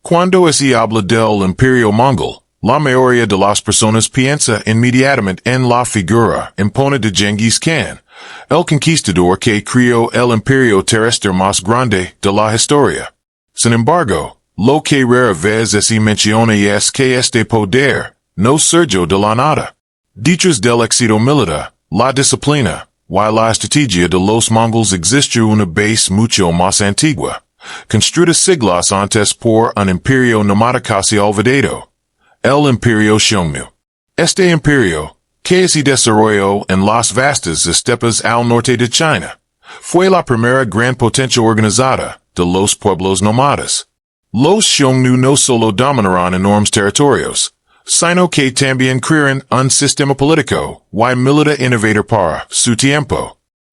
Cuando se habla del Imperio Mongol, la mayoría de las personas piensa inmediatamente en la figura impone de Gengis Kan, el conquistador que creó el imperio terrestre más grande de la historia. Sin embargo, lo que rara vez se menciona es que este poder no surgió de la nada. Detrás del éxito militar, la disciplina, y la estrategia de los mongols existe una base mucho más antigua, construida siglos antes por un imperio nómada casi olvidado, el Imperio Xiongnu. Este imperio, que se desarrolló en las vastas estepas al norte de China, fue la primera gran potencia organizada de los pueblos nómadas. Los Xiongnu no solo dominaron enormes territorios, sino que también crearon un sistema político y militar innovador para su tiempo.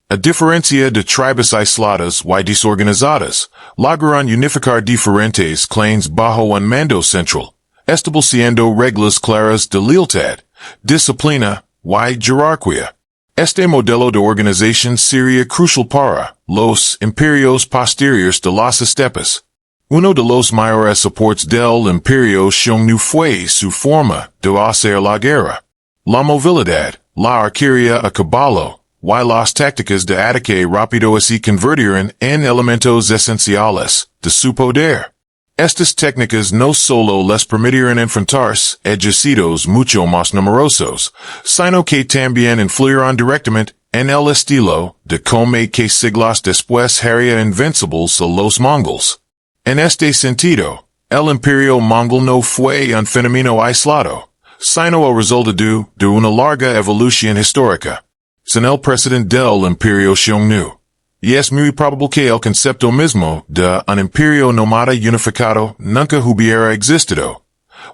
A diferencia de tribus aisladas y desorganizadas, lograron unificar diferentes clans bajo un mando central, estableciendo reglas claras de lealtad, disciplina y jerarquía. Este modelo de organización sería crucial para los imperios posteriores de las estepas. Uno de los mayores soportes del Imperio Xiongnu fue su forma de hacer la guerra. La movilidad, la arquería a caballo, y las tácticas de ataque rápido se convirtieron en elementos esenciales de su poder. Estas técnicas no solo les permitieron enfrentarse ejércitos mucho más numerosos, sino que también influyeron directamente en el estilo de combate que siglos después haría invencibles a los mongols. En este sentido, el Imperio Mongol no fue un fenómeno aislado, sino el resultado de una larga evolución histórica. Sin el precedente del Imperio Xiongnu, y es muy probable que el concepto mismo de un imperio nómada unificado nunca hubiera existido,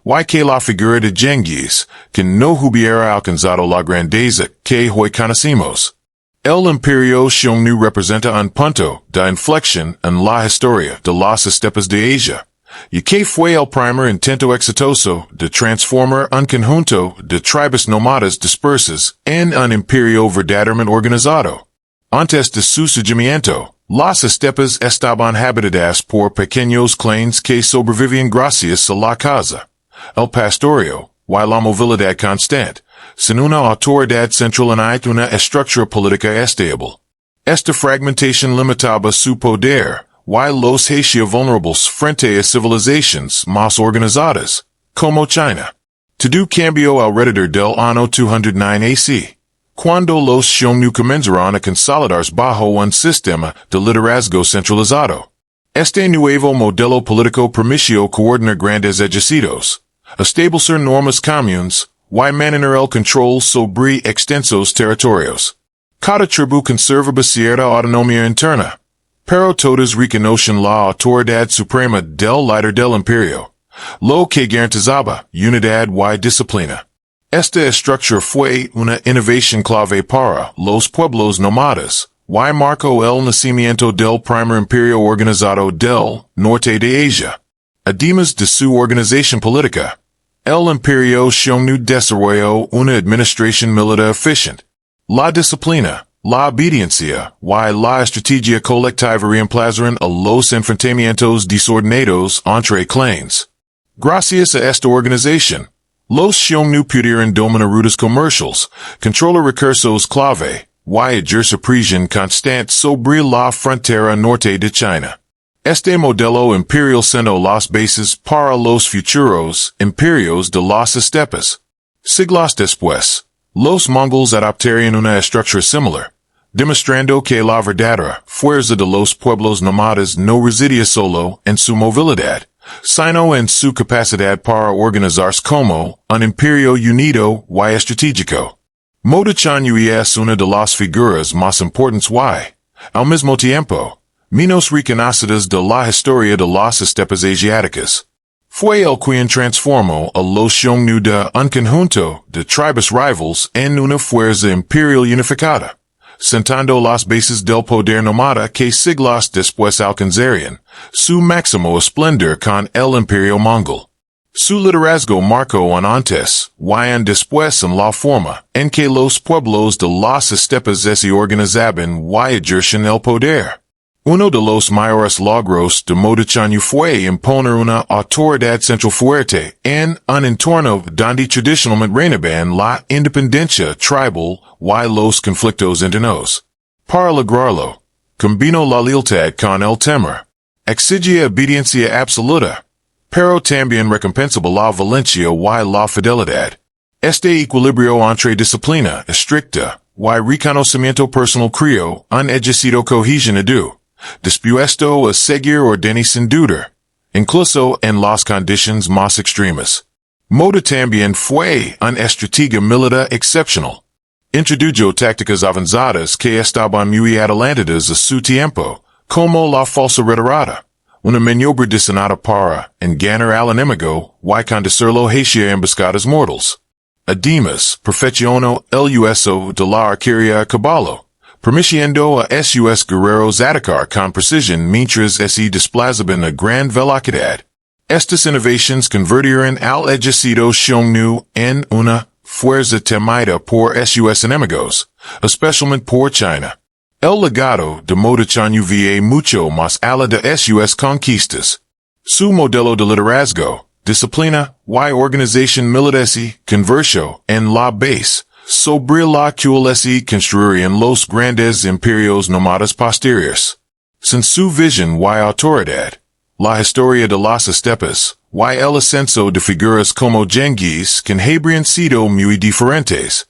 y que la figura de Gengis Kan no hubiera alcanzado la grandeza que hoy conocemos. El Imperio Xiongnu representa un punto de inflexión en la historia de las estepas de Asia, y que fue el primer intento exitoso de transformar un conjunto de tribus nómadas dispersas en un imperio verdaderamente organizado. Antes de su surgimiento, las estepas estaban habitadas por pequeños clans que sobrevivían gracias a la caza, el pastoreo, y la movilidad constante, sin una autoridad central ni una estructura política estable. Esta fragmentación limitaba su poder, y los hacía vulnerables frente a civilizaciones más organizadas, como China. Todo cambió alrededor del año 209 AC, cuando los Xiongnu comenzaron a consolidarse bajo un sistema de liderazgo centralizado. Este nuevo modelo político permitió coordinar grandes ejércitos, establecer normas comunes, y mantener el control sobre extensos territorios. Cada tribu conservaba cierta autonomía interna, pero todas reconocen la autoridad suprema del líder del imperio, lo que garantizaba unidad y disciplina. Esta estructura fue una innovación clave para los pueblos nómadas, y marcó el nacimiento del primer imperio organizado del norte de Asia. Además de su organización política, el Imperio Xiongnu desarrolló una administración militar eficiente. La disciplina, la obediencia y la estrategia colectiva reemplazaron a los enfrentamientos desordenados entre clans. Gracias a esta organización, los Xiongnu pudieron dominar rutas comerciales, controlar recursos clave, y ejercer presión constante sobre la frontera norte de China. Este modelo imperial sentó las bases para los futuros imperios de las estepas. Siglos después, los mongols adoptaron una estructura similar, demostrando que la verdadera fuerza de los pueblos nómadas no residía solo en su movilidad, sino en su capacidad para organizarse como un imperio unido y estratégico. Modi Chanyu es una de las figuras más importantes y, al mismo tiempo, menos reconocidas de la historia de las estepas asiáticas. Fue el quien transformó a los Xiongnu de un conjunto de tribus rivals en una fuerza imperial unificada, sentando las bases del poder nómada que siglos después alcanzarían su máximo esplendor con el Imperio Mongol. Su liderazgo marcó un antes y un después en la forma en que los pueblos de las estepas se organizaban y ejercían el poder. Uno de los mayores logros de Modichanu fue imponer una autoridad central fuerte en un entorno donde tradicionalmente reinaban la independencia tribal y los conflictos internos. Para lograrlo, combinó la lealtad con el temor. Exigia obediencia absoluta, pero también recompensable la valencia y la fidelidad. Este equilibrio entre disciplina estricta y reconocimiento personal creó un ejercicio cohesionado, dispuesto a seguir órdenes sin duda, incluso en las condiciones más extremas. Modi también fue un estratega militar excepcional. Introdujo tácticas avanzadas que estaban muy adelantadas a su tiempo, como la falsa retirada, una maniobra diseñada para engañar al enemigo y conducirlo hacia emboscadas mortales. Además, perfeccionó el uso de la arquería a caballo, permitiendo a sus guerreros atacar con precisión mientras se desplazaban a gran velocidad. Estas innovaciones convirtieron al ejército Xiongnu en una fuerza temida por sus enemigos, especialmente por China. El legado de Modichanu va mucho más allá de sus conquistas. Su modelo de liderazgo, disciplina y organización militar se convirtió en la base sobre la cual se construirían los grandes imperios nómadas posteriores. Sin su visión y autoridad, la historia de las estepas y el ascenso de figuras como Gengis Kan habrían sido muy diferentes.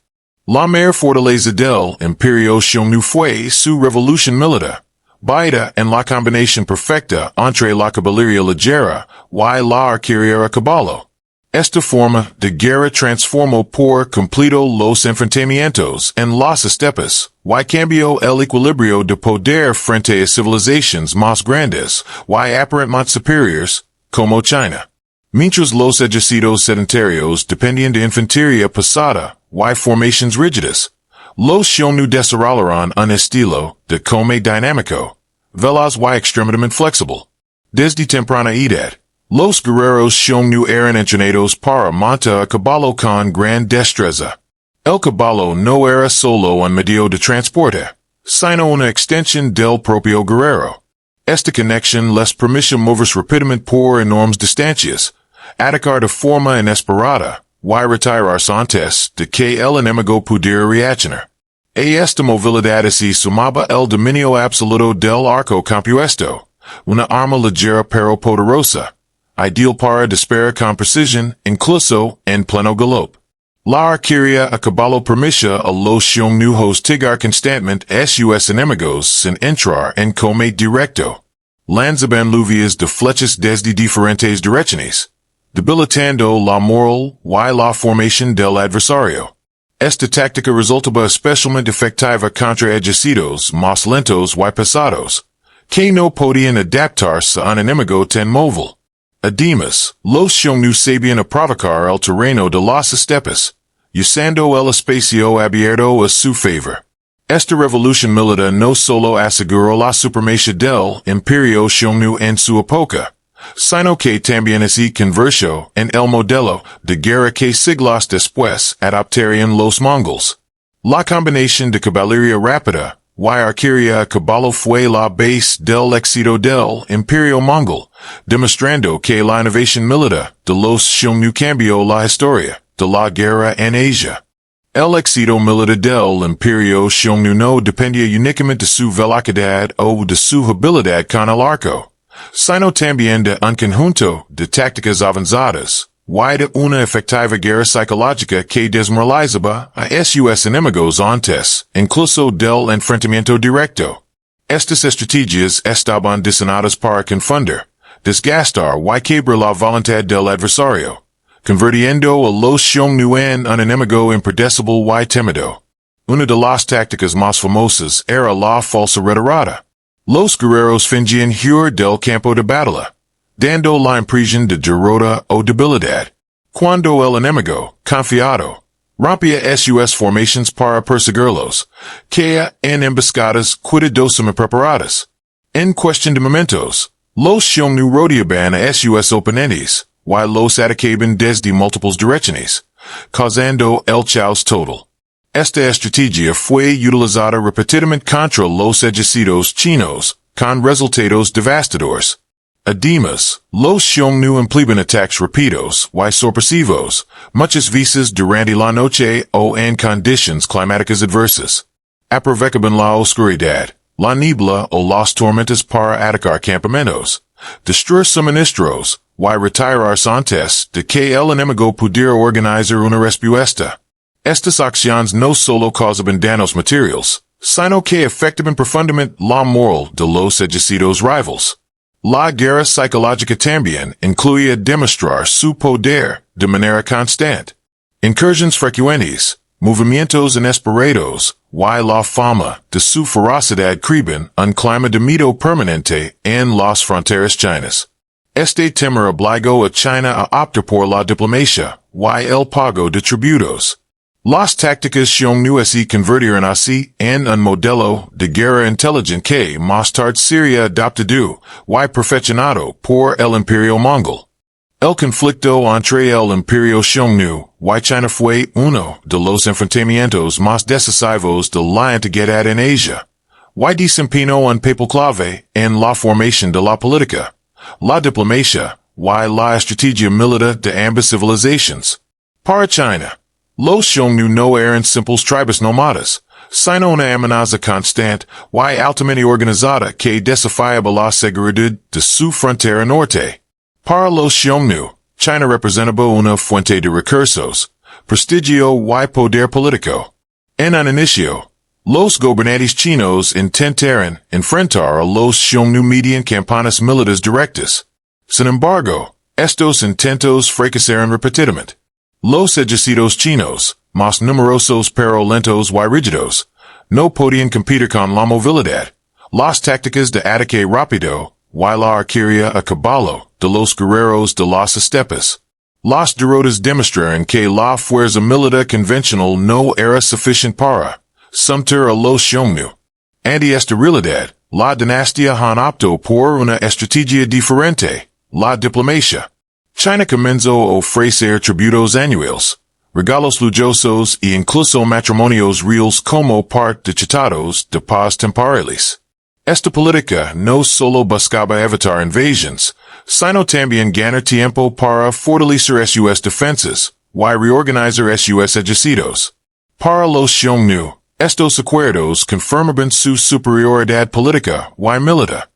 La mayor fortaleza del Imperio Xiongnu fue su revolución militar, basada en la combinación perfecta entre la caballería ligera y la arquería a caballo. Esta forma de guerra transformó por completo los enfrentamientos en las estepas y cambió el equilibrio de poder frente a civilizaciones más grandes y aparentemente superiores, como China. Mientras los ejércitos sedentarios dependían de infantería pesada y formaciones rígidas, los Xiongnu desarrollaron un estilo de combate dinámico, veloz y extremadamente flexible. Desde temprana edad, los guerreros Xiongnu eran entrenados para montar a caballo con gran destreza. El caballo no era solo un medio de transporte, sino una extensión del propio guerrero. Esta conexión les permite moverse rápidamente por enormes distancias, atacar de forma inesperada, y retirarse antes de que el enemigo pudiera reaccionar. A esta movilidad se sumaba el dominio absoluto del arco compuesto, una arma ligera pero poderosa, ideal para disparar con precisión, incluso en pleno galope. La arquería a caballo permitía a los Xiongnu hostigar constantemente a sus enemigos sin entrar en combate directo. Lanzaban lluvias de flechas desde diferentes direcciones, debilitando la moral y la formación del adversario. Esta táctica resultaba especialmente efectiva contra ejércitos más lentos y pesados, que no podían adaptarse a un enemigo tan móvil. Además, los Xiongnu sabían provocar el terreno de las estepas, usando el espacio abierto a su favor. Esta revolución militar no solo aseguró la supremacía del Imperio Xiongnu en su época, sino que también se convirtió en el modelo de guerra que siglos después adoptarían los Mongoles. La combinación de caballería rápida y arquería a caballo fue la base del éxito del Imperio Mongol, demostrando que la innovación militar de los Xiongnu cambió la historia de la guerra en Asia. El éxito militar del Imperio Xiongnu no dependía únicamente de su velocidad o de su habilidad con el arco, sino también de un conjunto de tácticas avanzadas, y de una efectiva guerra psicológica que desmoralizaba a sus enemigos antes, incluso del enfrentamiento directo. Estas estrategias estaban diseñadas para confundir, desgastar y quebrar la voluntad del adversario, convirtiendo a los Xiongnu en un enemigo impredecible y tímido. Una de las tácticas más famosas era la falsa retirada. Los guerreros fingían huir del campo de batalla, dando la impresión de derrota o debilidad. Cuando el enemigo, confiado, rompía sus formaciones para perseguirlos, caía en emboscadas cuidadosamente preparadas. En cuestión de momentos, los Xiongnu rodeaban a sus oponentes, y los atacaban desde múltiples direcciones, causando el caos total. Esta estrategia fue utilizada repetidamente contra los ejércitos chinos, con resultados devastadores. Además, los Xiongnu empleaban ataques rápidos y sorpresivos, muchas veces durante la noche o en condiciones climáticas adversas. Aprovechaban la oscuridad, la niebla o las tormentas para atacar campamentos, destruir suministros, y retirarse antes de que el enemigo pudiera organizar una respuesta. Estas acciones no solo causaban daños materiales, sino que afectaban profundamente la moral de los ejércitos rivales. La guerra psicológica también incluía demostrar su poder de manera constante. Incursiones frecuentes, movimientos inesperados, y la fama de su ferocidad creaban un clima de miedo permanente en las fronteras chinas. Este temor obligó a China a optar por la diplomacia y el pago de tributos. Las tácticas Xiongnu se convirtieron así en un modelo de guerra inteligente que más tarde sería adoptado y perfeccionado por el Imperio Mongol. El conflicto entre el Imperio Xiongnu y China fue uno de los enfrentamientos más decisivos de la antigüedad en Asia, y desempeñó un papel clave en la formación de la política, la diplomacia y la estrategia militar de ambas civilizaciones. Para China, los Xiongnu no eran simples tribus nómadas, sino una amenaza constante y altamente organizada que desafiaba la seguridad de su frontera norte. Para los Xiongnu, China representaba una fuente de recursos, prestigio y poder político. En un inicio, los gobernantes chinos intentaron enfrentar a los Xiongnu mediante campañas militares directas. Sin embargo, estos intentos fracasaron repetidamente. Los ejércitos chinos, más numerosos pero lentos y rígidos, no podían competir con la movilidad, las tácticas de ataque rápido, y la arquería a caballo de los guerreros de las estepas. Las derrotas demostraron que la fuerza militar convencional no era suficiente para someter a los Xiongnu. Ante esta realidad, la dinastía Han optó por una estrategia diferente, la diplomacia. China comenzó a ofrecer tributos anuales, regalos lujosos e incluso matrimonios reales como parte de tratados de paz temporales. Esta política no solo buscaba evitar invasiones, sino también ganar tiempo para fortalecer sus defensas y reorganizar sus ejércitos. Para los Xiongnu, estos acuerdos confirmaban su superioridad política y militar,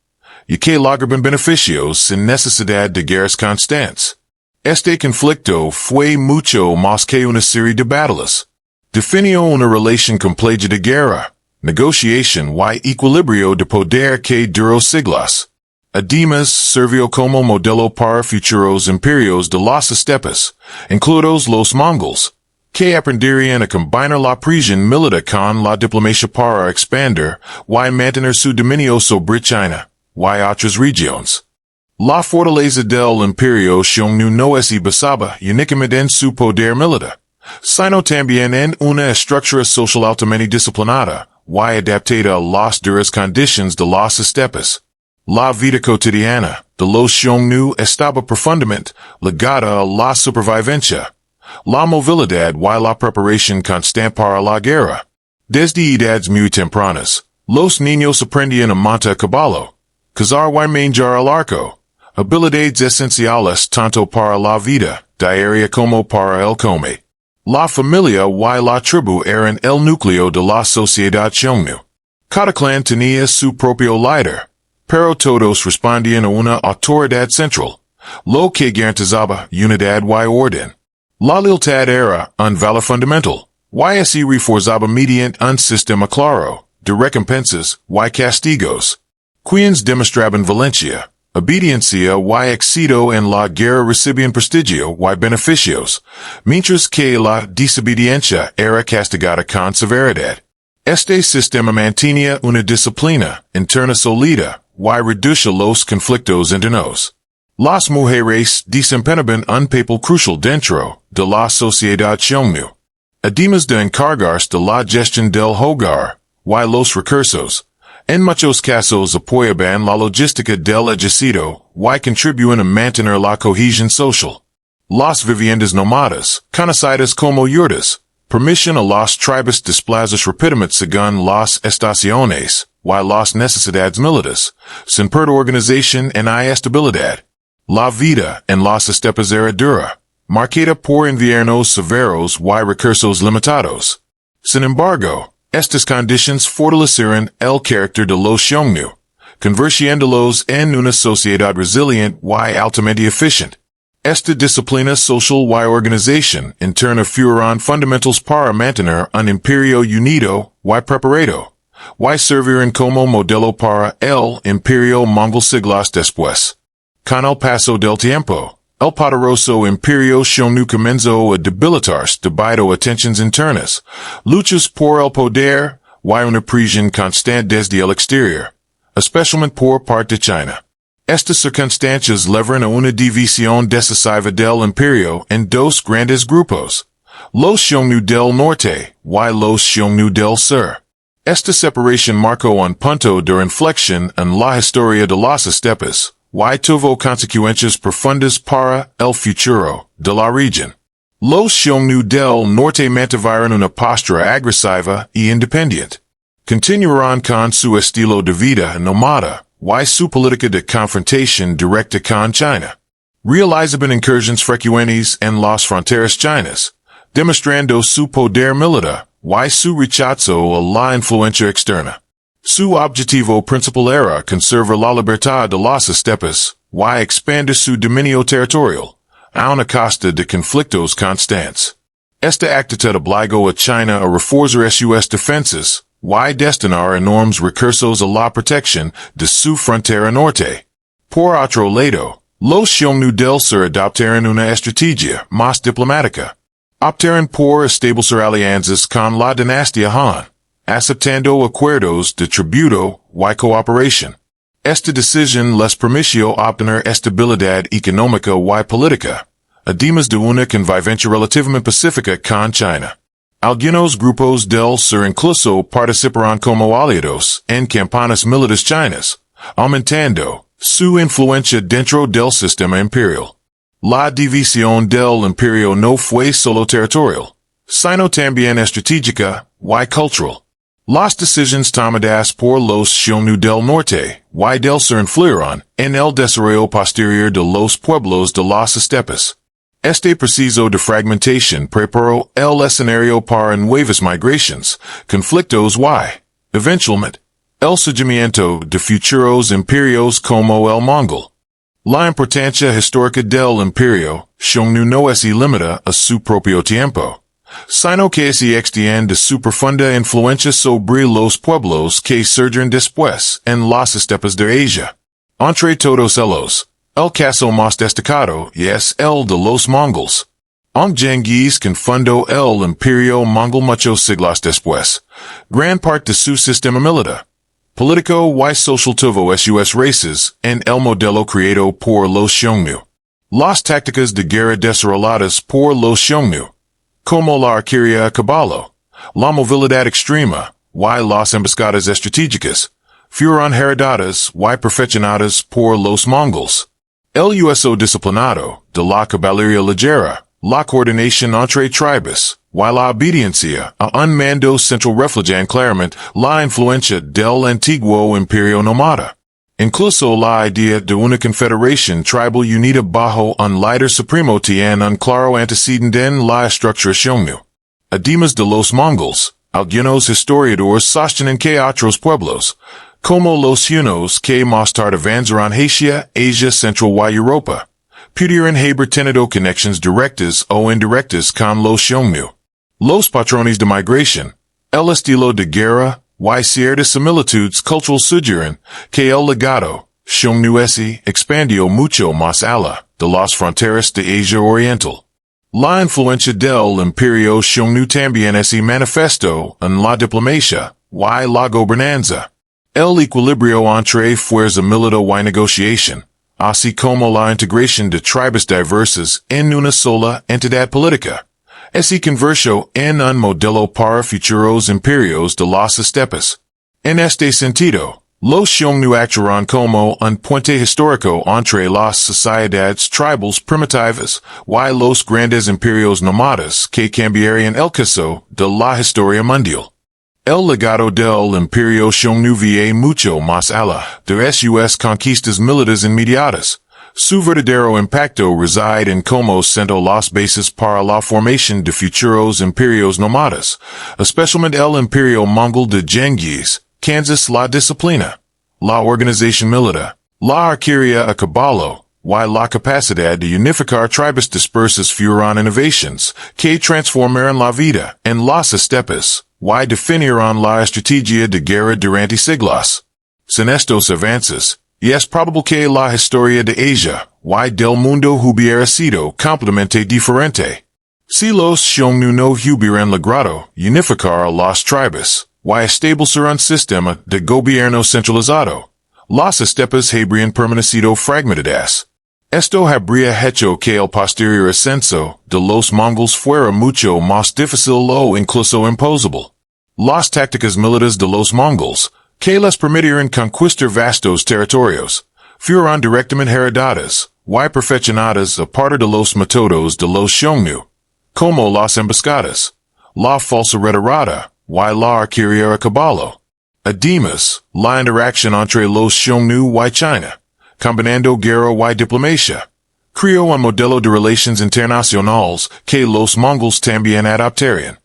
y que lograban beneficios sin necesidad de guerras constantes. Este conflicto fue mucho más que una serie de batallas. Definió una relación compleja de guerra, negociación y equilibrio de poder que duró siglos. Además, sirvió como modelo para futuros imperios de las estepas, incluidos los Mongoles, que aprenderían a combinar la presión militar con la diplomacia para expandir y mantener su dominio sobre China y otras regiones. La fortaleza del Imperio Xiongnu no se basaba únicamente en su poder militar, sino también en una estructura social altamente disciplinada y adaptada a las duras condiciones de las estepas. La vida cotidiana de los Xiongnu estaba profundamente ligada a la supervivencia, la movilidad y la preparación constante para la guerra. Desde edades muy tempranas, los niños aprendían a montar a caballo, cazar y manejar el arco, habilidades esenciales tanto para la vida diaria como para el come. La familia y la tribu eran el núcleo de la sociedad Xiongnu. Cada clan tenía su propio líder, pero todos respondían a una autoridad central, lo que garantizaba unidad y orden. La lealtad era un valor fundamental, y se reforzaba mediante un sistema claro de recompensas y castigos. Quienes demostraban valencia, obediencia y éxito en la guerra recibían prestigio y beneficios, mientras que la desobediencia era castigada con severidad. Este sistema mantenía una disciplina interna sólida y reducía los conflictos internos. Las mujeres desempeñaban un papel crucial dentro de la sociedad Xiongnu. Además de encargarse de la gestión del hogar y los recursos, en muchos casos apoyaban la logística del ejército y contribuían a mantener la cohesión social. Las viviendas nómadas, conocidas como yurtas, permitían a las tribus desplazarse rápidamente según las estaciones y las necesidades militares, sin per organización y estabilidad. La vida en las estepas era dura, marcada por inviernos severos y recursos limitados. Sin embargo, estas condiciones fortalecieron el carácter de los Xiongnu, convirtiéndolos en una sociedad resiliente y altamente eficiente. Esta disciplina social y organización interna fueron fundamentals para mantener un imperio unido y preparado, y serviron como modelo para el Imperio Mongol siglos después. Con el paso del tiempo, el poderoso Imperio Xiongnu comenzó a debilitarse debido a tensiones internas, luchas por el poder y una presión constante desde el exterior, especialmente por parte de China. Estas circunstancias llevaron a una división decisiva del imperio en dos grandes grupos, los Xiongnu del norte y los Xiongnu del sur. Esta separación marcó un punto de inflexión en la historia de las estepas, y tuvo consecuencias profundas para el futuro de la región. Los Xiongnu del norte mantuvieron una postura agresiva y independiente. Continuaron con su estilo de vida nómada, y su política de confrontación directa con China. Realizaban incursiones frecuentes en las fronteras chinas, demostrando su poder militar y su rechazo a la influencia externa. Su objetivo principal era conservar la libertad de las estepas y expandir su dominio territorial, a una costa de conflictos constantes. Esta actitud obligó a China a reforzar sus defensas y destinar enormes recursos a la protección de su frontera norte. Por otro lado, los Xiongnu del sur adoptaron una estrategia más diplomática. Optaron por establecer alianzas con la dinastía Han, aceptando acuerdos de tributo y cooperación. Esta decisión les permitió obtener estabilidad económica y política, además de una convivencia relativamente pacífica con China. Algunos grupos del sur incluso participaron como aliados en campañas militares chinas, aumentando su influencia dentro del sistema imperial. La división del imperio no fue solo territorial, sino también estratégica y cultural. Las decisiones tomadas por los Xiongnu del norte y del sur influyeron en el desarrollo posterior de los pueblos de las estepas. Este proceso de fragmentación preparó el escenario para nuevas migraciones, conflictos y, eventualmente, el surgimiento de futuros imperios como el Mongol. La importancia histórica del Imperio Xiongnu no se limita a su propio tiempo, sino que se extiende su profunda influencia sobre los pueblos que surgieron después en las estepas de Asia. Entre todos ellos, el caso más destacado es el de los Mongols. Gengis Kan fundó el Imperio Mongol muchos siglos después. Gran parte de su sistema militar, político y social tuvo sus raíces en el modelo creado por los Xiongnu. Las tácticas de guerra desarrolladas por los Xiongnu, como la arquería a caballo, la movilidad extrema y las emboscadas estratégicas, fueron heredadas y perfeccionadas por los Mongols. El uso disciplinado de la caballería ligera, la coordinación entre tribus, y la obediencia a un mando central reflejan claramente la influencia del antiguo imperio nómada. Incluso la idea de una confederación tribal unida bajo un líder supremo tiene un claro antecedente en la estructura Xiongnu. Además de los Mongols, algunos historiadores sostienen que otros pueblos, como los Hunos que más tarde avanzaron hacia Asia Central y Europa, pudieron haber tenido conexiones directas o indirectas con los Xiongnu. Los patrones de migración, el estilo de guerra, y ciertas similitudes culturales sugieren que el legado Xiongnu se expandió mucho más allá de las fronteras de Asia Oriental. La influencia del Imperio Xiongnu también se manifestó en la diplomacia y la gobernanza. El equilibrio entre fuerza militar y negociación, así como la integración de tribus diversas en una sola entidad política, se convirtió en un modelo para futuros imperios de las estepas. En este sentido, los Xiongnu actuaron como un puente histórico entre las sociedades tribales primitivas y los grandes imperios nómadas que cambiarían el curso de la historia mundial. El legado del Imperio Xiongnu va mucho más allá de sus conquistas militares inmediatas. Su verdadero impacto reside en cómo sentó las bases para la formación de futuros imperios nómadas, especialmente el Imperio Mongol de Gengis Kan, la disciplina, la organización militar, la arquería a caballo, y la capacidad de unificar tribes dispersas fueron innovations que transformaron la vida en las estepas, y definieron la estrategia de guerra durante siglos. Sin estos avances, y es probable que la historia de Asia, y del mundo hubiera sido completamente diferente. Si los Xiongnu no hubieran logrado unificar a las tribes, y establecer un sistema de gobierno centralizado, las estepas habrían permanecido fragmentadas. Esto habría hecho que el posterior ascenso de los Mongols fuera mucho más difícil o incluso imposible. Las tácticas militares de los Mongols, que les permitieron conquistar vastos territorios, fueron directamente heredadas y perfeccionadas a partir de los métodos de los Xiongnu, como las emboscadas, la falsa retirada y la arquería a caballo. Además, la interacción entre los Xiongnu y China, combinando guerra y diplomacia, creó un modelo de relaciones internacionales que los Mongols también adoptaron.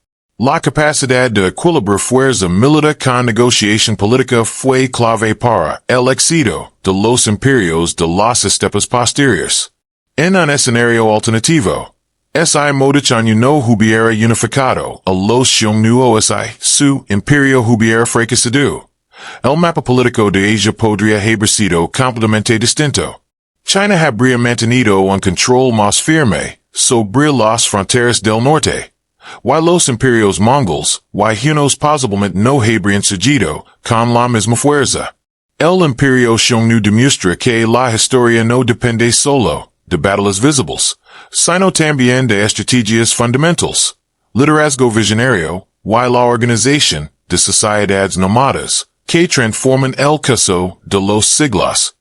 La capacidad de equilibrar fuerza militar con negociación política fue clave para el éxito de los imperios de las estepas posteriores. En un escenario alternativo, ese modo Xiongnu no hubiera unificado a los Xiongnu o su imperio hubiera fracasado. El mapa político de Asia podría haber sido completamente distinto. China habría mantenido un control más firme sobre las fronteras del norte, y los imperios mongols y hunos posiblemente no habrían seguido con la misma fuerza. El Imperio Xiongnu demuestra que la historia no depende solo de batallas visibles, sino también de estrategias fundamentales, liderazgo visionario, y la organización de sociedades nómadas que transforman el curso de los siglos.